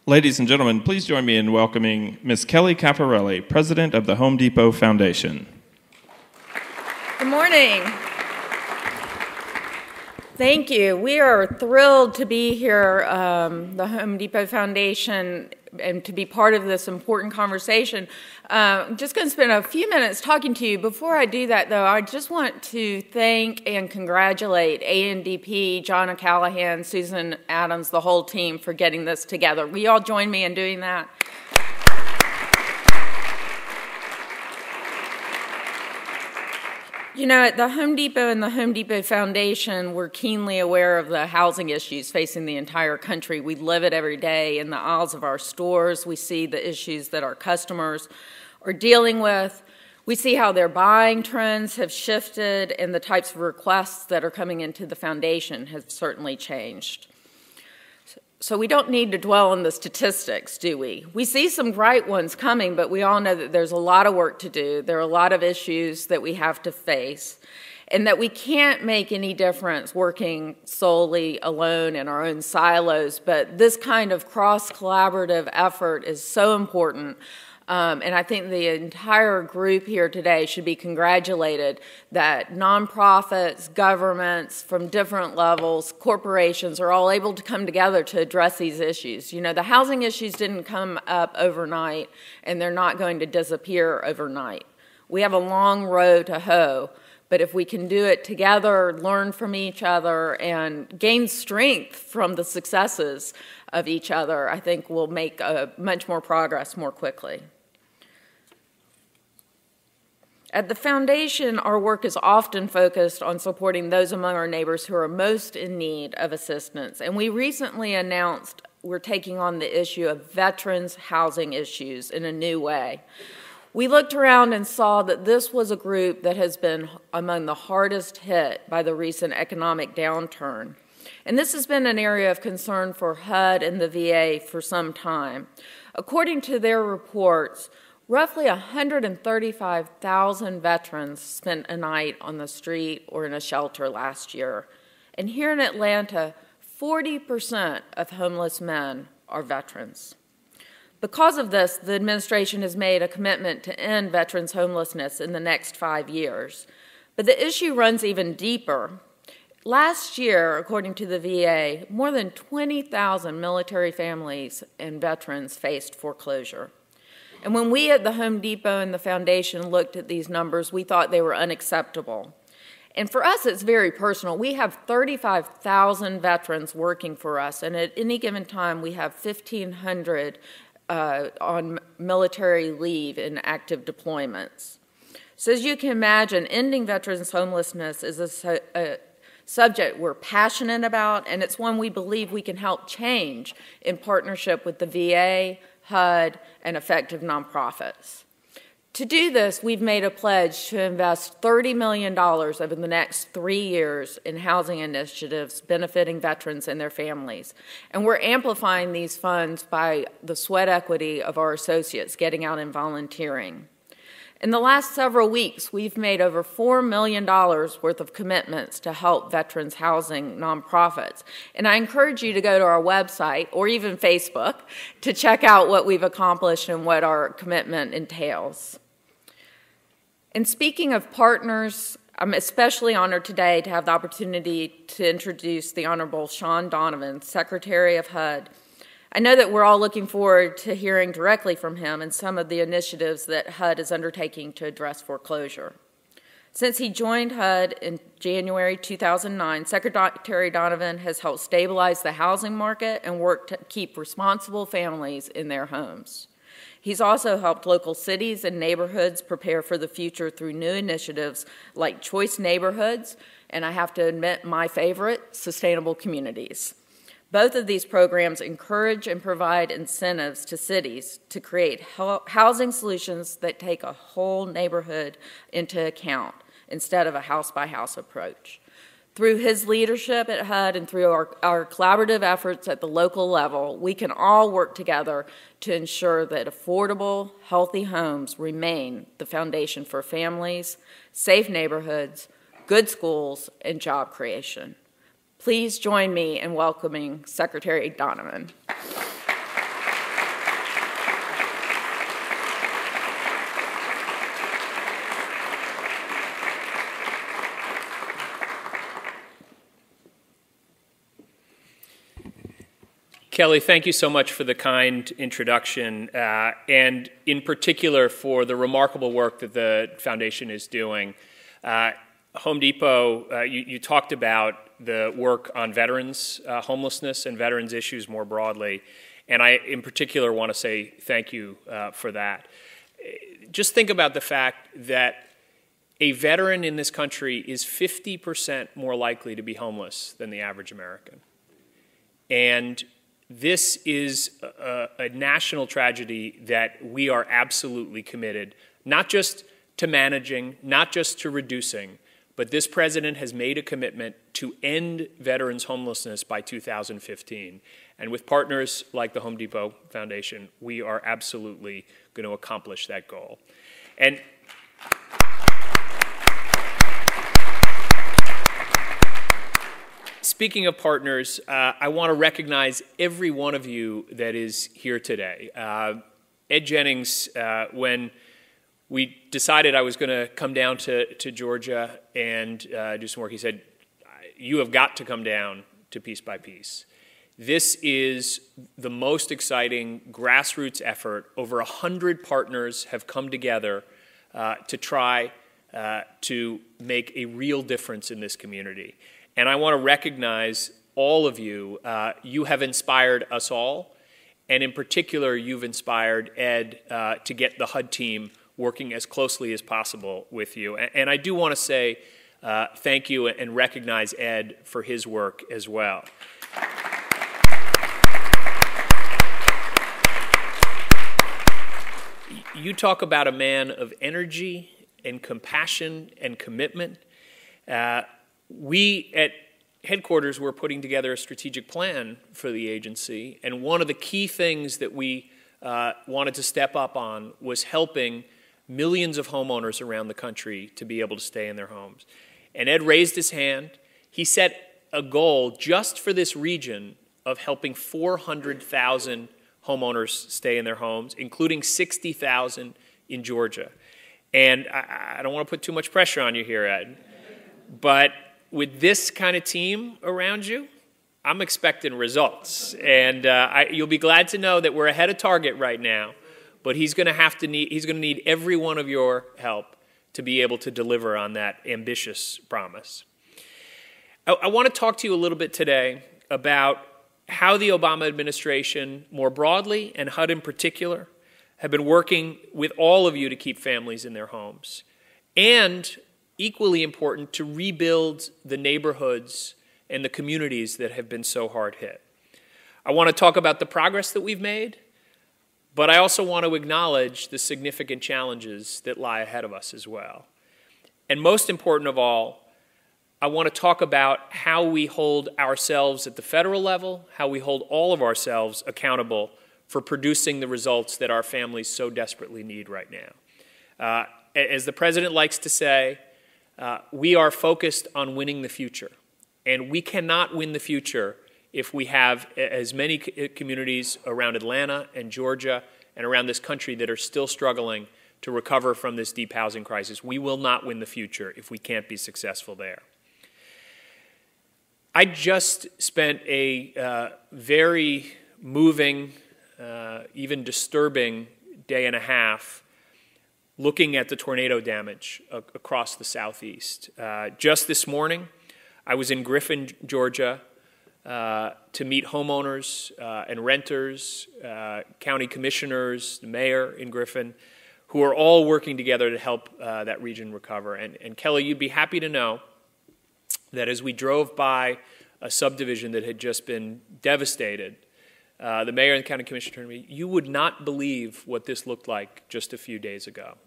Ladies and gentlemen, please join me in welcoming Ms. Kelly Caparelli, President of the Home Depot Foundation. Good morning. Thank you. We are thrilled to be here, the Home Depot Foundation, and to be part of this important conversation. I'm just going to spend a few minutes talking to you. Before I do that, though, I just want to thank and congratulate ANDP, John O'Callahan, Susan Adams, the whole team for getting this together. Will you all join me in doing that? You know, at the Home Depot and the Home Depot Foundation, we're keenly aware of the housing issues facing the entire country. We live it every day in the aisles of our stores. We see the issues that our customers are dealing with. We see how their buying trends have shifted, and the types of requests that are coming into the foundation have certainly changed. So we don't need to dwell on the statistics, do we? We see some bright ones coming, but we all know that there's a lot of work to do. There are a lot of issues that we have to face, and that we can't make any difference working solely alone in our own silos, but this kind of cross-collaborative effort is so important. And I think the entire group here today should be congratulated that nonprofits, governments from different levels, corporations are all able to come together to address these issues. You know, the housing issues didn't come up overnight, and they're not going to disappear overnight. We have a long road to hoe, but if we can do it together, learn from each other, and gain strength from the successes of each other, I think we'll make much more progress more quickly. At the foundation, our work is often focused on supporting those among our neighbors who are most in need of assistance. And we recently announced we're taking on the issue of veterans' housing issues in a new way. We looked around and saw that this was a group that has been among the hardest hit by the recent economic downturn. And this has been an area of concern for HUD and the VA for some time. According to their reports, roughly 135,000 veterans spent a night on the street or in a shelter last year. And here in Atlanta, 40% of homeless men are veterans. Because of this, the administration has made a commitment to end veterans' homelessness in the next 5 years. But the issue runs even deeper. Last year, according to the VA, more than 20,000 military families and veterans faced foreclosure. And when we at the Home Depot and the Foundation looked at these numbers, we thought they were unacceptable. And for us, it's very personal. We have 35,000 veterans working for us, and at any given time, we have 1,500 on military leave in active deployments. So as you can imagine, ending veterans' homelessness is a subject we're passionate about, and it's one we believe we can help change in partnership with the VA, HUD, and effective nonprofits. To do this, we've made a pledge to invest $30 million over the next 3 years in housing initiatives benefiting veterans and their families. And we're amplifying these funds by the sweat equity of our associates getting out and volunteering. In the last several weeks, we've made over $4 million worth of commitments to help veterans housing nonprofits. And I encourage you to go to our website or even Facebook to check out what we've accomplished and what our commitment entails. And speaking of partners, I'm especially honored today to have the opportunity to introduce the Honorable Sean Donovan, Secretary of HUD. I know that we're all looking forward to hearing directly from him and some of the initiatives that HUD is undertaking to address foreclosure. Since he joined HUD in January 2009, Secretary Donovan has helped stabilize the housing market and worked to keep responsible families in their homes. He's also helped local cities and neighborhoods prepare for the future through new initiatives like Choice Neighborhoods, and I have to admit, my favorite, Sustainable Communities. Both of these programs encourage and provide incentives to cities to create housing solutions that take a whole neighborhood into account instead of a house-by-house approach. Through his leadership at HUD and through our collaborative efforts at the local level, we can all work together to ensure that affordable, healthy homes remain the foundation for families, safe neighborhoods, good schools, and job creation. Please join me in welcoming Secretary Donovan. Kelly, thank you so much for the kind introduction, and in particular for the remarkable work that the foundation is doing. Home Depot, you talked about the work on veterans homelessness and veterans issues more broadly, and I in particular want to say thank you for that. Just think about the fact that a veteran in this country is 50% more likely to be homeless than the average American. And this is a national tragedy that we are absolutely committed, not just to managing, not just to reducing, but this president has made a commitment to end veterans' homelessness by 2015. And with partners like the Home Depot Foundation, we are absolutely going to accomplish that goal. And speaking of partners, I want to recognize every one of you that is here today. Ed Jennings, when we decided I was going to come down to Georgia and do some work, he said, you have got to come down to Piece by Piece. This is the most exciting grassroots effort. Over 100 partners have come together to try to make a real difference in this community. And I want to recognize all of you. You have inspired us all, and in particular, you've inspired Ed to get the HUD team working as closely as possible with you. And I do want to say thank you and recognize Ed for his work as well. You talk about a man of energy and compassion and commitment. We at headquarters were putting together a strategic plan for the agency, and one of the key things that we wanted to step up on was helping millions of homeowners around the country to be able to stay in their homes. And Ed raised his hand. He set a goal just for this region of helping 400,000 homeowners stay in their homes, including 60,000 in Georgia. And I don't want to put too much pressure on you here, Ed, but with this kind of team around you, I'm expecting results. And you'll be glad to know that we're ahead of target right now, but he's going to need every one of your help to be able to deliver on that ambitious promise. I want to talk to you a little bit today about how the Obama administration more broadly and HUD in particular have been working with all of you to keep families in their homes, and equally important, to rebuild the neighborhoods and the communities that have been so hard hit. I want to talk about the progress that we've made, but I also want to acknowledge the significant challenges that lie ahead of us as well. And most important of all, I want to talk about how we hold ourselves at the federal level, how we hold all of ourselves accountable for producing the results that our families so desperately need right now. As the president likes to say, we are focused on winning the future, and we cannot win the future if we have as many communities around Atlanta and Georgia and around this country that are still struggling to recover from this deep housing crisis. We will not win the future if we can't be successful there. I just spent a very moving, even disturbing day and a half looking at the tornado damage across the Southeast. Just this morning, I was in Griffin, Georgia, to meet homeowners and renters, county commissioners, the mayor in Griffin, who are all working together to help that region recover. And Kelly, you'd be happy to know that as we drove by a subdivision that had just been devastated, the mayor and the county commissioner turned to me, you would not believe what this looked like just a few days ago.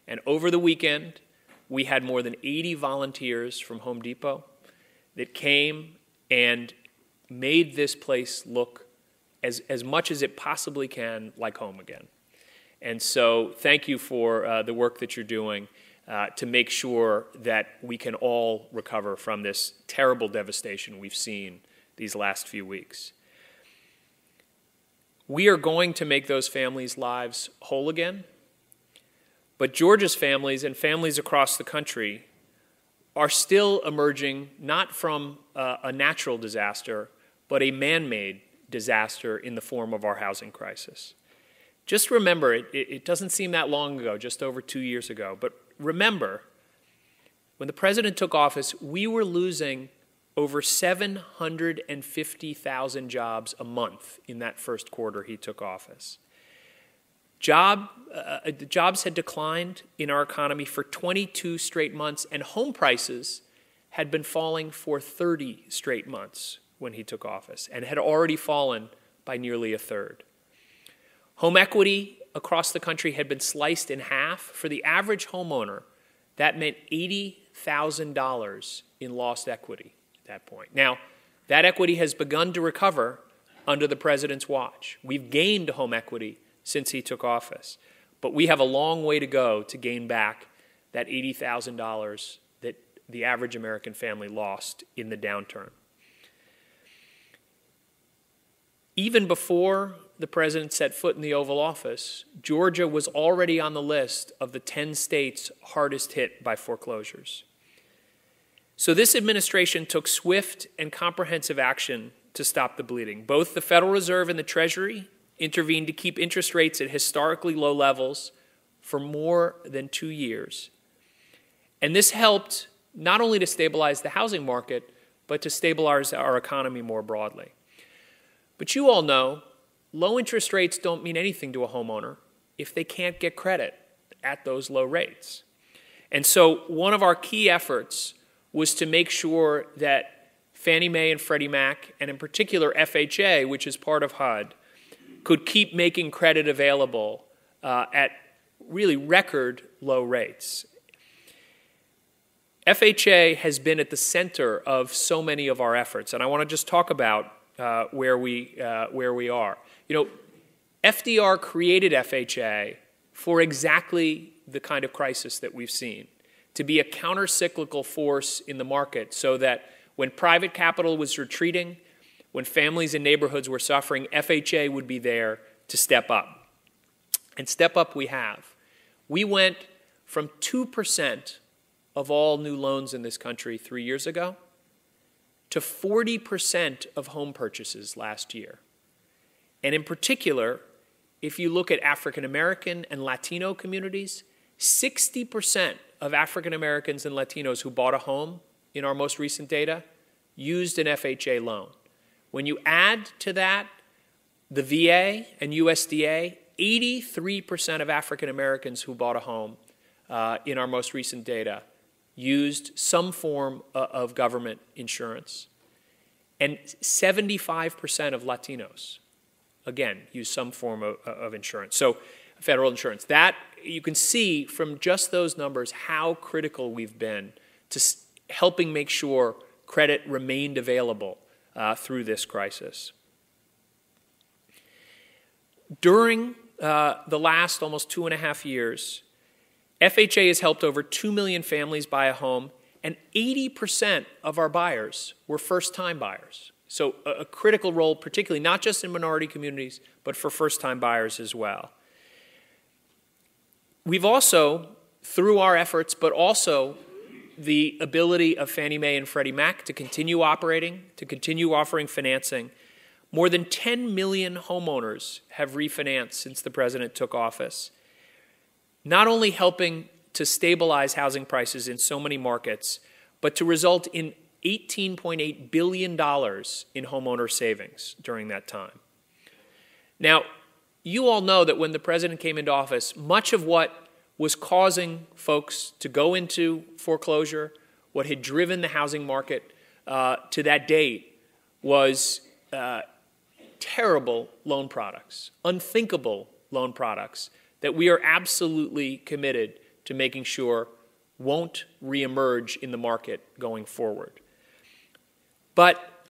And over the weekend, we had more than 80 volunteers from Home Depot that came and made this place look as much as it possibly can like home again. And so thank you for the work that you're doing to make sure that we can all recover from this terrible devastation we've seen these last few weeks. We are going to make those families' lives whole again, but Georgia's families and families across the country are still emerging not from a natural disaster, but a man-made disaster in the form of our housing crisis. Just remember, it doesn't seem that long ago, just over 2 years ago, but remember, when the president took office, we were losing over 750,000 jobs a month in that first quarter he took office. Jobs had declined in our economy for 22 straight months, and home prices had been falling for 30 straight months when he took office, and had already fallen by nearly a third. Home equity across the country had been sliced in half. For the average homeowner, that meant $80,000 in lost equity at that point. Now, that equity has begun to recover under the president's watch. We've gained home equity since he took office, but we have a long way to go to gain back that $80,000 that the average American family lost in the downturn. Even before the president set foot in the Oval Office, Georgia was already on the list of the 10 states hardest hit by foreclosures. So this administration took swift and comprehensive action to stop the bleeding. Both the Federal Reserve and the Treasury intervened to keep interest rates at historically low levels for more than 2 years. And this helped not only to stabilize the housing market, but to stabilize our economy more broadly. But you all know, low interest rates don't mean anything to a homeowner if they can't get credit at those low rates. And so one of our key efforts was to make sure that Fannie Mae and Freddie Mac, and in particular FHA, which is part of HUD, could keep making credit available at really record low rates. FHA has been at the center of so many of our efforts, and I want to just talk about where we are. You know, FDR created FHA for exactly the kind of crisis that we've seen, to be a counter-cyclical force in the market so that when private capital was retreating, when families and neighborhoods were suffering, FHA would be there to step up. And step up we have. We went from 2% of all new loans in this country 3 years ago to 40% of home purchases last year. And in particular, if you look at African American and Latino communities, 60% of African Americans and Latinos who bought a home in our most recent data used an FHA loan. When you add to that the VA and USDA, 83% of African Americans who bought a home in our most recent data used some form of government insurance. And 75% of Latinos, again, used some form of insurance. So federal insurance. That, you can see from just those numbers how critical we've been to helping make sure credit remained available through this crisis. During the last almost 2.5 years, FHA has helped over 2 million families buy a home, and 80% of our buyers were first-time buyers. So a critical role, particularly not just in minority communities, but for first-time buyers as well. We've also, through our efforts, but also the ability of Fannie Mae and Freddie Mac to continue operating, to continue offering financing, more than 10 million homeowners have refinanced since the president took office, not only helping to stabilize housing prices in so many markets, but to result in $18.8 billion in homeowner savings during that time. Now, you all know that when the president came into office, much of what was causing folks to go into foreclosure, what had driven the housing market to that date, was terrible loan products, unthinkable loan products that we are absolutely committed to making sure won't reemerge in the market going forward. But